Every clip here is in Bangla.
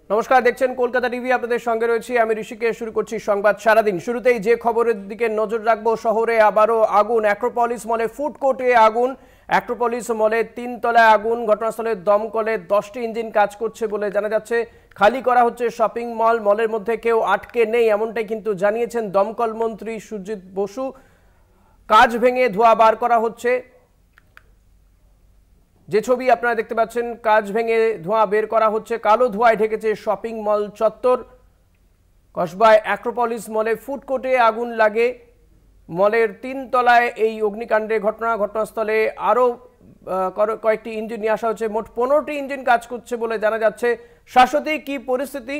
নমস্কার, দেখছেন কলকাতা টিভি। আপনাদের সঙ্গে রয়েছি আমি ঋষিকেশ। শুরু করছি সংবাদ সারাদিন। শুরুতেই যে খবরের দিকে নজর রাখবো, শহরে আবারও আগুন। অ্যাক্রোপলিস মলে ফুড কোর্টে আগুন। অ্যাক্রোপলিস মলে 3 তলায় আগুন। ঘটনাস্থলে দমকলে 10টি ইঞ্জিন কাজ করছে বলে জানা যাচ্ছে। খালি করা হচ্ছে শপিং মল। মলের মধ্যে কেউ আটকে নেই, এমনটাই কিন্তু জানিয়েছেন দমকল মন্ত্রী সুজিত বসু। কাজ ভেঙে ধোঁয়া বার করা হচ্ছে। যে ছবি আপনারা দেখতে পাচ্ছেন, কাজ ভেঙে ধোঁয়া বের করা হচ্ছে। কালো ধোঁয়ায় ঢেকেছে শপিং মল চত্বর। কসবায় অ্যাক্রোপলিস মলে ফুড কোর্টে আগুন লাগে। মলের 3 তলায় এই অগ্নিকাণ্ডের ঘটনাস্থলে আরও কয়েকটি ইঞ্জিন নিয়ে আসা হচ্ছে। মোট 15টি ইঞ্জিন কাজ করছে বলে জানা যাচ্ছে। শাশ্বতী, কি পরিস্থিতি?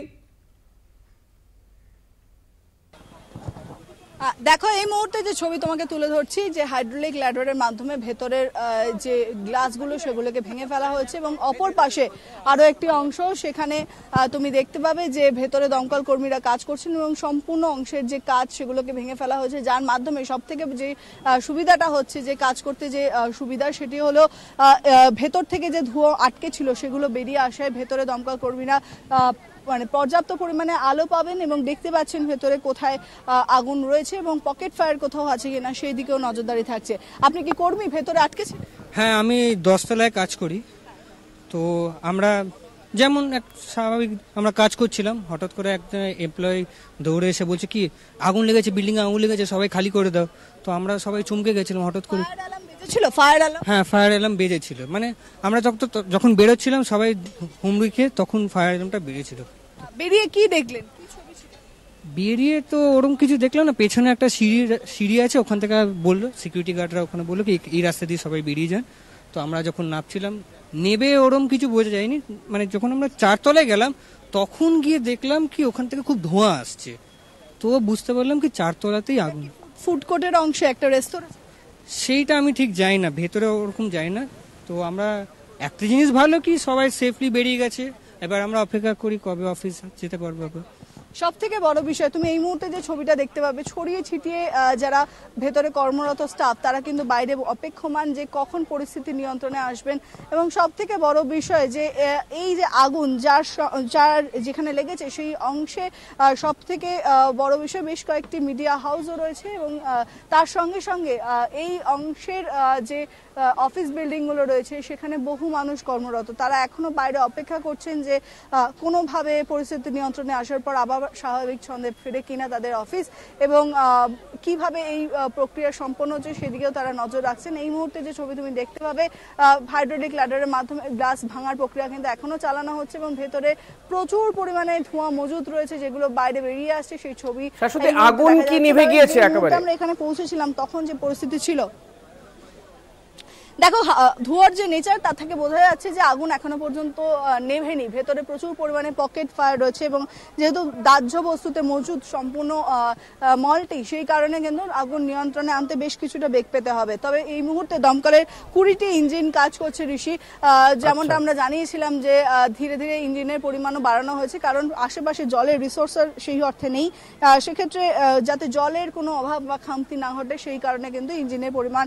দেখো, এই মুহূর্তে যে ছবি তোমাকে তুলে ধরছি, যে হাইড্রোলিক ল্যাডারের মাধ্যমে ভেতরের যে গ্লাসগুলো সেগুলোকে ভেঙে ফেলা হয়েছে এবং অপর পাশে আরো একটি অংশ, সেখানে তুমি দেখতে পাবে যে ভেতরে দমকল কর্মীরা কাজ করছেন এবং সম্পূর্ণ অংশের যে কাজ সেগুলোকে ভেঙে ফেলা হয়েছে। যার মাধ্যমে সব থেকে যে সুবিধাটা হচ্ছে, যে কাজ করতে যে সুবিধা, সেটি হলো ভেতর থেকে যে ধোঁয়া আটকে ছিল সেগুলো বেরিয়ে আসায় ভেতরে দমকল কর্মীরা মানে পর্যাপ্ত পরিমাণে আলো পাবেন এবং দেখতে পাচ্ছেন ভেতরে কোথায় আগুন রয়েছে এবং পকেট ফায়ার কোথাও আছে কিনা সেই দিকেও নজরদারি থাকছে। আপনি কি কর্মী ভেতরে আটকেছেন? হ্যাঁ, আমি 10 তলায় কাজ করি। তো আমরা যেমন এক স্বাভাবিক আমরা কাজ করছিলাম, হঠাৎ করে একটা এমপ্লয়ি দৌড়ে এসে বলছে কি আগুন লেগেছে, বিল্ডিংয়ে আগুন লেগেছে, সবাই খালি করে দাও। তো আমরা সবাই চমকে গেছিলাম হঠাৎ করে। Fire alarm? হ্যাঁ, ফায়ার অ্যালার্ম বেজেছিল। মানে আমরা যখন বেরোচ্ছিলাম সবাই হুমড়ি খেয়ে, তখন ফায়ার অ্যালার্মটা বেজেছিল। বেরিয়ে কি দেখলেন? বেরিয়ে তো ওরকম কিছু দেখলাম না। পেছনে একটা সিঁড়ি আছে, ওখান থেকে বললো সিকিউরিটি গার্ডরা, ওখানে বললো কি এই রাস্তা দিয়ে সবাই বেরিয়ে যান। তো আমরা যখন নামছিলাম, নেবে ওরম কিছু বোঝা যায়নি। মানে যখন আমরা 4 তলায় গেলাম তখন গিয়ে দেখলাম কি ওখান থেকে খুব ধোঁয়া আসছে। তো বুঝতে পারলাম কি 4 তলাতেই আগুন। ফুড কোর্টের অংশে একটা রেস্তোরাঁ, সেইটা আমি ঠিক যাই না, ভেতরে ওরকম যাই না। তো আমরা একটা জিনিস ভালো কি সবাই সেফলি বেরিয়ে গেছে। এবার আমরা অপেক্ষা করি কবে অফিস যেতে পারবো। সব থেকে বড় বিষয়, তুমি এই মুহূর্তে যে ছবিটা দেখতে পাবে, ছড়িয়ে ছিটিয়ে যারা ভেতরে কর্মরত স্টাফ, তারা কিন্তু বাইরে অপেক্ষমান যে কখন পরিস্থিতি নিয়ন্ত্রণে আসবেন। এবং সব থেকে বড় বিষয় যে এই যে আগুন যার যেখানে লেগেছে সেই অংশে সব থেকে বড় বিষয়, বেশ কয়েকটি মিডিয়া হাউসও রয়েছে এবং তার সঙ্গে সঙ্গে এই অংশের যে অফিস বিল্ডিংগুলো রয়েছে সেখানে বহু মানুষ কর্মরত। তারা এখনো বাইরে অপেক্ষা করছেন যে কোনোভাবে পরিস্থিতি নিয়ন্ত্রণে আসার পর আবার স্বাভাবিক ছন্দে ফিরে কিনা তাদের অফিস, এবং কিভাবে এই প্রক্রিয়া সম্পন্ন হচ্ছে সেদিকেও তারা নজর রাখছেন। এই মুহূর্তে যে ছবি তুমি দেখতে পাবে, হাইড্রোলিক ল্যাডারের মাধ্যমে গ্লাস ভাঙার প্রক্রিয়া কিন্তু এখনো চালানো হচ্ছে এবং ভেতরে প্রচুর পরিমাণে ধোঁয়া মজুদ রয়েছে, যেগুলো বাইরে বেরিয়ে আসছে সেই ছবি। আগুন কি নিভে গিয়েছে একেবারে? আমরা এখানে পৌঁছেছিলাম তখন যে পরিস্থিতি ছিল, দেখো ধোঁয়ার যে নেচার, তা থেকে বোঝা যাচ্ছে যে আগুন এখনো পর্যন্ত নেভেনি। ভেতরে প্রচুর পরিমাণে পকেট ফায়ার রয়েছে এবং যেহেতু দাহ্য বস্তুতে মজুদ সম্পূর্ণ মলটি, সেই কারণে কিন্তু আগুন নিয়ন্ত্রণে আনতে বেশ কিছুটা বেগ পেতে হবে। তবে এই মুহূর্তে দমকলের 20টি ইঞ্জিন কাজ করছে ঋষি। যেমনটা আমরা জানিয়েছিলাম যে ধীরে ধীরে ইঞ্জিনের পরিমাণও বাড়ানো হয়েছে, কারণ আশেপাশে জলের রিসোর্সের সেই অর্থে নেই। সেক্ষেত্রে যাতে জলের কোনো অভাব বা খামতি না ঘটে, সেই কারণে কিন্তু ইঞ্জিনের পরিমাণ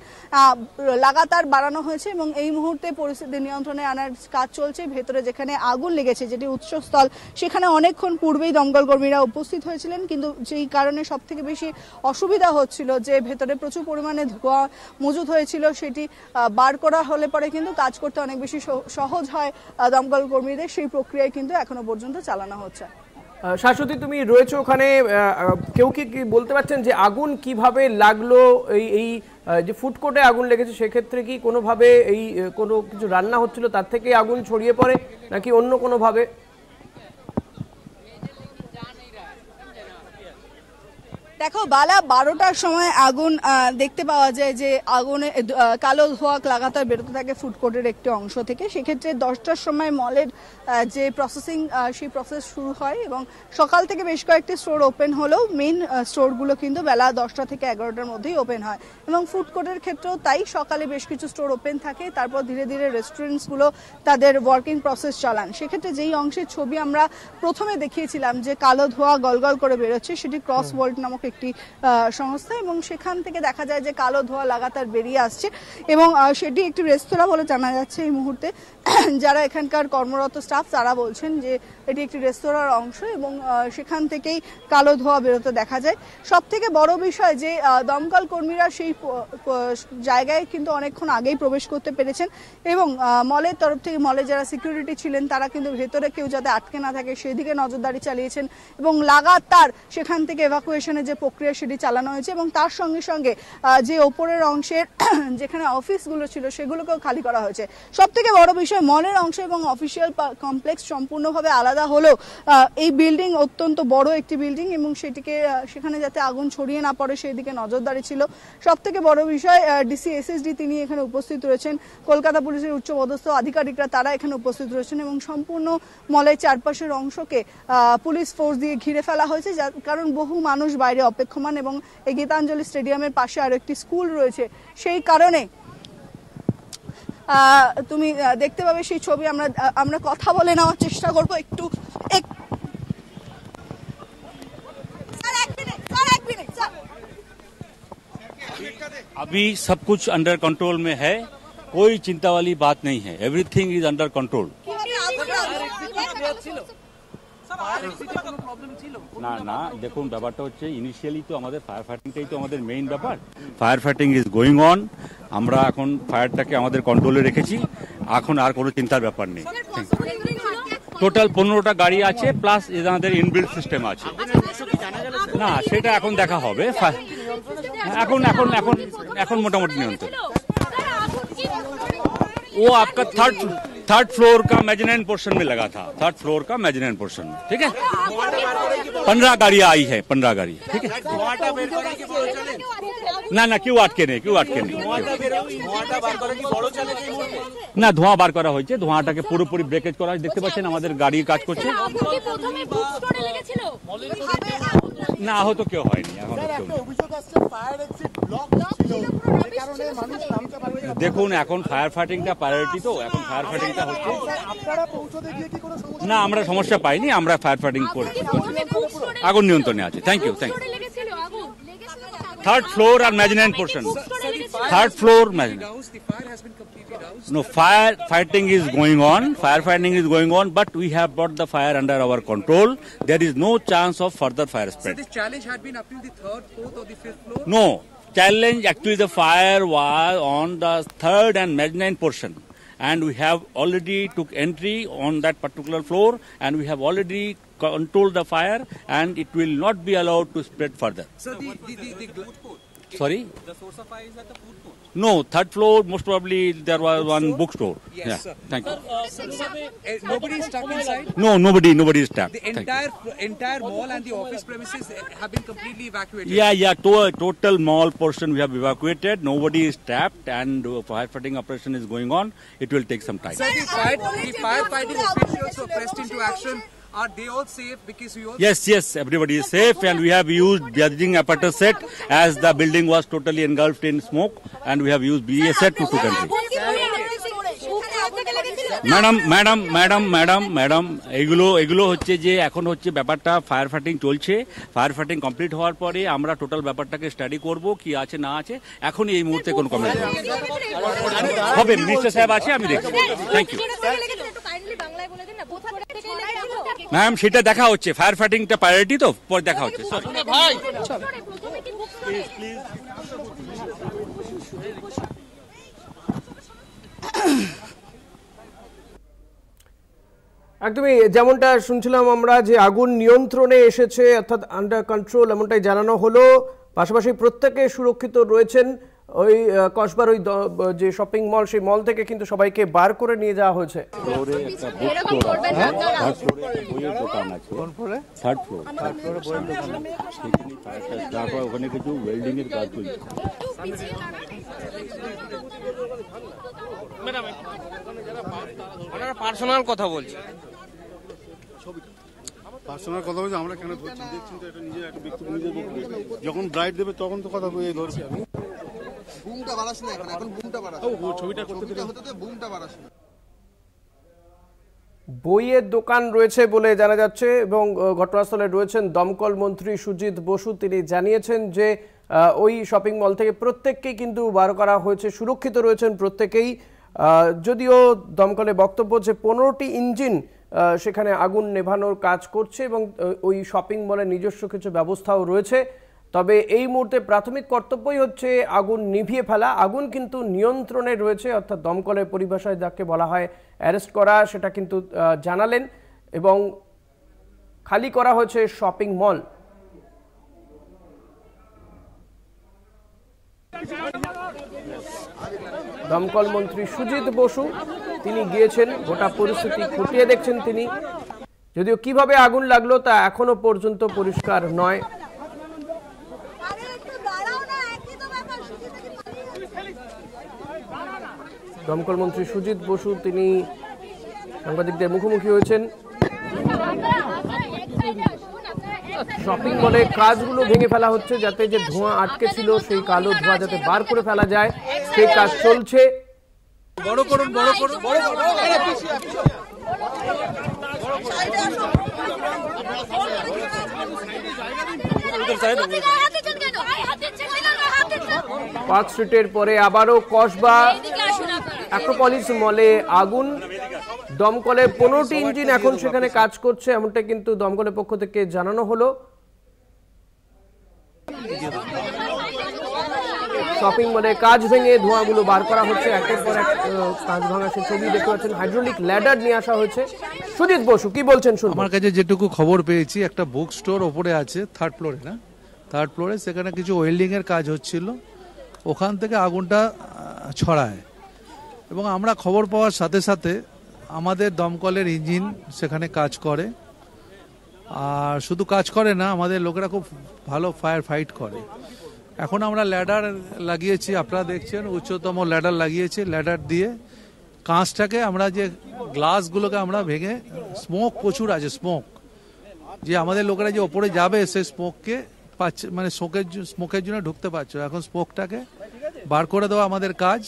লাগাতার বাড়ানো হয়েছে এবং এই মুহূর্তে পরিস্থিতি নিয়ন্ত্রণে আনার কাজ চলছে। ভেতরে যেখানে আগুন লেগেছে, যেটি উৎসস্থল, সেখানে অনেকক্ষণ পূর্বেই দমকল কর্মীরা উপস্থিত হয়েছিলেন, কিন্তু যেই কারণে সব থেকে বেশি অসুবিধা হচ্ছিল যে ভেতরে প্রচুর পরিমাণে ধোঁয়া মজুদ হয়েছিল, সেটি বার করা হলে পরে কিন্তু কাজ করতে অনেক বেশি সহজ হয় দমকল কর্মীদের। সেই প্রক্রিয়ায় কিন্তু এখনো পর্যন্ত চালানো হচ্ছে। শাশ্বতী, তুমি রয়েছে ওখানে, কেউ কি বলতে পারছেন যে আগুন কিভাবে লাগলো? এই যে ফুড কোর্টে আগুন লেগেছে, সেক্ষেত্রে কি কোনোভাবে এই কোনো কিছু রান্না হচ্ছিল তার থেকে আগুন ছড়িয়ে পড়ে, নাকি অন্য কোনোভাবে? দেখো, বেলা 12টার সময় আগুন দেখতে পাওয়া যায় যে আগুনে কালো ধোঁয়া লাগাতার বেরোতে থাকে ফুড কোর্টের একটি অংশ থেকে। সেক্ষেত্রে 10টার সময় মলের যে প্রসেসিং, সেই প্রসেস শুরু হয় এবং সকাল থেকে বেশ কয়েকটি স্টোর ওপেন হলেও মেইন স্টোরগুলো কিন্তু বেলা 10টা থেকে 11টার মধ্যেই ওপেন হয় এবং ফুড কোর্টের ক্ষেত্রেও তাই। সকালে বেশ কিছু স্টোর ওপেন থাকে, তারপর ধীরে ধীরে রেস্টুরেন্টসগুলো তাদের ওয়ার্কিং প্রসেস চালান। সেক্ষেত্রে যেই অংশের ছবি আমরা প্রথমে দেখিয়েছিলাম যে কালো ধোঁয়া গলগল করে বেরোচ্ছে, সেটি ক্রস ভোল্ট নামক একটি সংস্থা, এবং সেখান থেকে দেখা যায় যে কালো ধোঁয়া লাগাতার বেরিয়ে আসছে, এবং সেটি একটি রেস্তোরাঁ বলে জানা যাচ্ছে এই মুহূর্তে। যারা এখানকার কর্মরত স্টাফ তারা বলছেন যে এটি একটি রেস্তোরাঁর অংশ, এবং সেখান থেকেই কালো ধোঁয়া বেরোতে দেখা যায়। সব থেকে বড় বিষয় যে দমকল কর্মীরা সেই জায়গায় কিন্তু অনেকক্ষণ আগেই প্রবেশ করতে পেরেছেন, এবং মলের তরফ থেকে মলে যারা সিকিউরিটি ছিলেন তারা কিন্তু ভেতরে কেউ যাতে আটকে না থাকে সেদিকে নজরদারি চালিয়েছেন, এবং লাগাতার সেখান থেকে এভাকুয়েশনের যে প্রক্রিয়া সেটি চালানো হয়েছে, এবং তার সঙ্গে সঙ্গে যে ওপরের অংশের যেখানে অফিসগুলো ছিল সেগুলোকেও খালি করা হয়েছে। সব থেকে বড় বিষয় মলের অংশ এবং অফিসিয়াল কমপ্লেক্স সম্পূর্ণভাবে আলাদা হলেও এই বিল্ডিং অত্যন্ত বড় একটি বিল্ডিং, এবং সেটিকে সেখানে যাতে আগুন ছড়িয়ে না পড়ে সেই দিকে নজরদারি ছিল। সব থেকে বড় বিষয় ডিসি এসএসডি তিনি এখানে উপস্থিত রয়েছেন, কলকাতা পুলিশের উচ্চপদস্থ আধিকারিকরা তারা এখানে উপস্থিত রয়েছেন, এবং সম্পূর্ণ মলের চারপাশের অংশকে পুলিশ ফোর্স দিয়ে ঘিরে ফেলা হয়েছে, কারণ বহু মানুষ বাইরে অপেক্ষমান, এবং এই গীতাঞ্জলি স্টেডিয়ামের পাশে আরো একটি স্কুল রয়েছে, সেই কারণে তুমি দেখতে পাবে সেই ছবি। আমরা কথা বলে নেওয়ার চেষ্টা করবো একটু। अभी सब कुछ अंडर कंट्रोल में है, कोई चिंता वाली बात नहीं है, एवरीथिंग इज अंडर कंट्रोल। না না দেখুন ব্যাপারটা হচ্ছে ইনিশিয়ালি তো আমাদের ফায়ার ফাইটিংটাই তো আমাদের মেইন ব্যাপার। Fire fighting is going on, আমরা এখন ফায়ারটাকে আমাদের কন্ট্রোলে রেখেছি, এখন আর কোনো চিন্তার ব্যাপার নেই। টোটাল 15টা গাড়ি আছে, প্লাস আমাদের ইনবিল্ট সিস্টেম আছে। না সেটা এখন দেখা হবে, এখন এখন এখন এখন মোটামুটি নিয়ন্ত্রণ। वो आपका थर्ड फ्लोर का मेजनाइन पोर्शन में लगा था, थर्ड फ्लोर का मेजनाइन पोर्शन में, ठीक है। 15 गाड़ियां आई है, 15 गाड़ी, ठीक है। না না কেউ আটকে নেই, কেউ আটকে নেই। না ধোঁয়া বার করা হয়েছে, ধোঁয়াটাকে পুরোপুরি ব্রেকেজ করা হয়েছে, দেখতে পাচ্ছেন আমাদের গাড়ি কাজ করছে। না আহত কেউ হয়নি এখন। দেখুন এখন ফায়ার ফাইটিংটা প্রায়োরিটি, তো এখন ফায়ার ফাইটিংটা হচ্ছে। না আমরা সমস্যা পাইনি, আমরা ফায়ার ফাইটিং করছি, আগুন নিয়ন্ত্রণে আছে। Thank you, thank you. Third floor and mezzanine portion. Third floor mezzanine. No, firefighting is going on. Firefighting is going on, but we have brought the fire under our control. There is no chance of further fire spread. So this challenge had been up to the third, fourth, or the fifth floor? No, challenge actually the fire was on the third and mezzanine portion, and we have already took entry on that particular floor, and we have already control the fire, and it will not be allowed to spread further. So the food court. Sorry? The source of fire is at the food court. No, third floor, most probably there was one bookstore. Yes, yeah, sir. thank you. Nobody is stuck inside? No, nobody is stuck. The entire mall and the office premises have been completely evacuated? Yeah, total mall portion we have evacuated. Nobody is trapped, and firefighting operation is going on. It will take some time. So the firefighting officials who pressed into action, are they all safe? Because we all Yes, everybody is safe, and we have used breathing apparatus set as the building was totally engulfed in smoke, and we have used BA set to country. Madam এগুলো হচ্ছে যে এখন হচ্ছে ব্যাপারটা ফায়ার ফাইটিং চলছে। ফায়ার ফাইটিং কমপ্লিট হওয়ার পরে আমরা টোটাল ব্যাপারটাকে স্টাডি করব কি আছে না আছে। এখন এই মুহূর্তে কোনো কমেন্ট হবে, মিনিস্টার সাহেব আছে, আমি দেখছি। থ্যাংক ইউ ম্যাম, সেটা দেখা হচ্ছে, ফায়ার ফাইটিংটা প্রায়োরিটি, তো পরে দেখা হচ্ছে। Sorry please. একদমই যেমনটা শুনছিলাম আমরা যে আগুন নিয়ন্ত্রণে এসেছে, অর্থাৎ আন্ডার কন্ট্রোল, এমনটাই জানানো হলো। পাশাপাশি প্রত্যেকে সুরক্ষিত রয়েছেন। ওই কসবার ওই যে শপিং মল, সেই মল থেকে কিন্তু সবাইকে বার করে নিয়ে যাওয়া হয়েছে। ওখানে কিছু ওয়েল্ডিং এর কাজ চলছে। পার্সোনাল কথা বলছি, পার্সোনাল কথা বলছি। আমরা কেন ধরছি দেখছি তো, এটা নিজের একটা ব্যক্তি নিজের যখন ব্রাইট দেবে তখন তো কথা বলে ধরছি। বুমটা বাড়াস না, এখন বুমটা বাড়াস। ছবিটা করতে হতে বুমটা বাড়াস না। বইয়ের দোকান রয়েছে বলে জানা যাচ্ছে এবং ঘটনাস্থলে রয়েছেন দমকল মন্ত্রী সুজিত বসু। তিনি জানিয়েছেন যে ওই শপিং মল থেকে প্রত্যেককেই কিন্তু বার করা হয়েছে, সুরক্ষিত রয়েছেন প্রত্যেকেই। যদিও দমকলের বক্তব্য যে 15টি ইঞ্জিন সেখানে আগুন নেভানোর কাজ করছে এবং ওই শপিং মলে নিজস্ব কিছু ব্যবস্থাও রয়েছে। তবে এই মুহূর্তে প্রাথমিক কর্তব্যই হচ্ছে আগুন নিভিয়ে ফেলা। আগুন কিন্তু নিয়ন্ত্রণে রয়েছে, অর্থাৎ দমকলের পরিভাষায় যাকে বলা হয় অ্যারেস্ট করা, সেটা কিন্তু জানালেন এবং খালি করা হয়েছে শপিং মল। দমকল মন্ত্রী সুজিত বসু তিনি গিয়েছেন, গোটা পরিস্থিতি খতিয়ে দেখছেন তিনি। যদিও কিভাবে আগুন লাগলো তা এখনো পর্যন্ত পরিষ্কার নয়। দমকল মন্ত্রী সুজিত বসু তিনি সাংবাদিকদের মুখোমুখি হয়েছেন। শপিং মলে কাজগুলো ভেঙে ফেলা হচ্ছে যাতে যে ধোঁয়া আটকে ছিল সেই কালো ধোঁয়া যাতে বার করে ফেলা যায়, সেই কাজ চলছে। বড় করুন, বড় করুন, বড় করুন। পার্ক স্ট্রিটের পরে আবারও কসবা অ্যাক্রোপলিস মলে আগুন। দমকলে 15টি ইঞ্জিন এখন সেখানে কাজ করছে, এমনটা কিন্তু দমকলের পক্ষ থেকে জানানো হলো। শপিং মলে কাজ ভেঙে ধোঁয়াগুলো বার করা হচ্ছে, একের পর এক কাজ ভাঙা সে ছবি দেখতে পাচ্ছেন। হাইড্রোলিক ল্যাডার নিয়ে আসা হয়েছে। সুজিত বসু কি বলছেন শুনুন। আমার কাছে যেটুকু খবর পেয়েছি, একটা বুক স্টোর ওপরে আছে, থার্ড ফ্লোরে, সেখানে কিছু ওয়েল্ডিং এর কাজ হচ্ছিল, ওখান থেকে আগুনটা ছড়ায় এবং আমরা খবর পাওয়ার সাথে সাথে আমাদের দমকলের ইঞ্জিন সেখানে কাজ করে। আর শুধু কাজ করে না, আমাদের লোকেরা খুব ভালো ফায়ার ফাইট করে। এখন আমরা ল্যাডার লাগিয়েছি, আপনারা দেখছেন উচ্চতম ল্যাডার লাগিয়েছি। ল্যাডার দিয়ে কাঁচটাকে আমরা যে গ্লাসগুলোকে আমরা ভেঙে, স্মোক প্রচুর আছে, যে আমাদের লোকেরা যে ওপরে যাবে সেই স্মোককে পাচ্ছে, মানে স্মোকের জন্য ঢুকতে পারছে। এখন স্মোকটাকে বার করে দেওয়া আমাদের কাজ।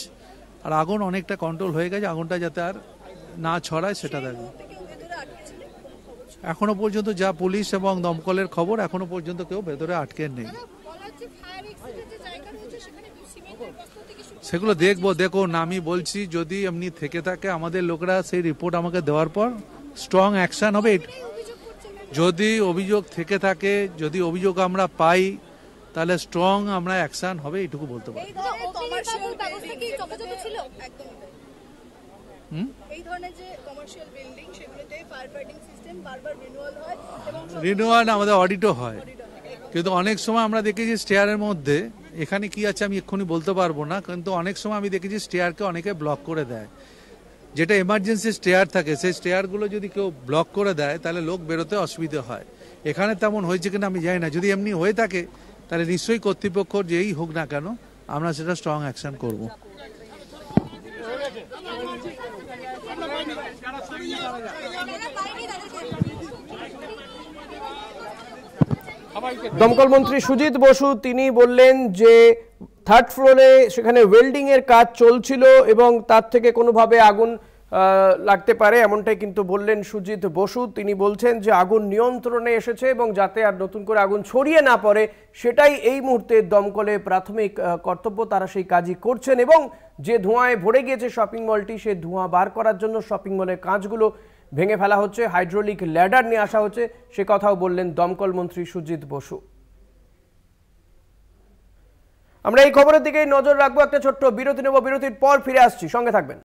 আর আগুন অনেকটা কন্ট্রোল হয়ে গেছে, আগুনটা যাতে আর না ছড়ায় সেটা দেখো। এখনো পর্যন্ত যা পুলিশ এবং দমকলের খবর, এখনো পর্যন্ত কেউ ভেতরে আটকে নেই। সেগুলো দেখবো। দেখুন, আমি বলছি যদি এমনি থেকে থাকে, আমাদের লোকেরা সেই রিপোর্ট আমাকে দেওয়ার পর স্ট্রং অ্যাকশন হবে। যদি অভিযোগ থেকে থাকে, যদি অভিযোগ আমরা পাই, তাহলে স্ট্রং আমরা অ্যাকশন হবে, এইটুকু বলতে পারি। রিনিউয়াল আমাদের অডিটও হয়, কিন্তু অনেক সময় আমরা দেখেছি স্টেয়ারের মধ্যে, এখানে কি আছে আমি এক্ষুনি বলতে পারবো না, কিন্তু অনেক সময় আমি দেখেছি স্টেয়ারকে অনেকে ব্লক করে দেয়। যেটা এমার্জেন্সি স্টেয়ার থাকে, সেই স্টেয়ারগুলো যদি কেউ ব্লক করে দেয় তাহলে লোক বেরোতে অসুবিধা হয়। এখানে তেমন হয়েছে কিনা আমি জানি না। যদি এমনি হয়ে থাকে তাহলে নিশ্চয়ই কর্তৃপক্ষ যেই হোক না কেন, আমরা সেটা স্ট্রং অ্যাকশন করব। দমকল মন্ত্রী সুজিত বসু তিনি বললেন যে থার্ড ফ্লোরে সেখানে ওয়েল্ডিং এর কাজ চলছিল এবং তার থেকে কোনোভাবে আগুন লাগতে পারে, এমনটাই কিন্তু বললেন সুজিত বসু। তিনি বলছেন যে আগুন নিয়ন্ত্রণে এসেছে এবং যাতে আর নতুন করে আগুন ছড়িয়ে না পড়ে সেটাই এই মুহূর্তে দমকলে প্রাথমিক কর্তব্য, তারা সেই কাজই করছেন। এবং যে ধোঁয়ায় ভরে গিয়েছে শপিং মলটি, সেই ধোঁয়া বার করার জন্য শপিং মলের কাজগুলো ভেঙে ফেলা হচ্ছে, হাইড্রোলিক ল্যাডার নিয়ে আসা হচ্ছে, সে কথাও বললেন দমকল মন্ত্রী সুজিত বসু। আমরা এই খবরের দিকেই নজর রাখবো, একটা ছোট্ট বিরতি নেব, বিরতির পর ফিরে আসছি, সঙ্গে থাকবেন।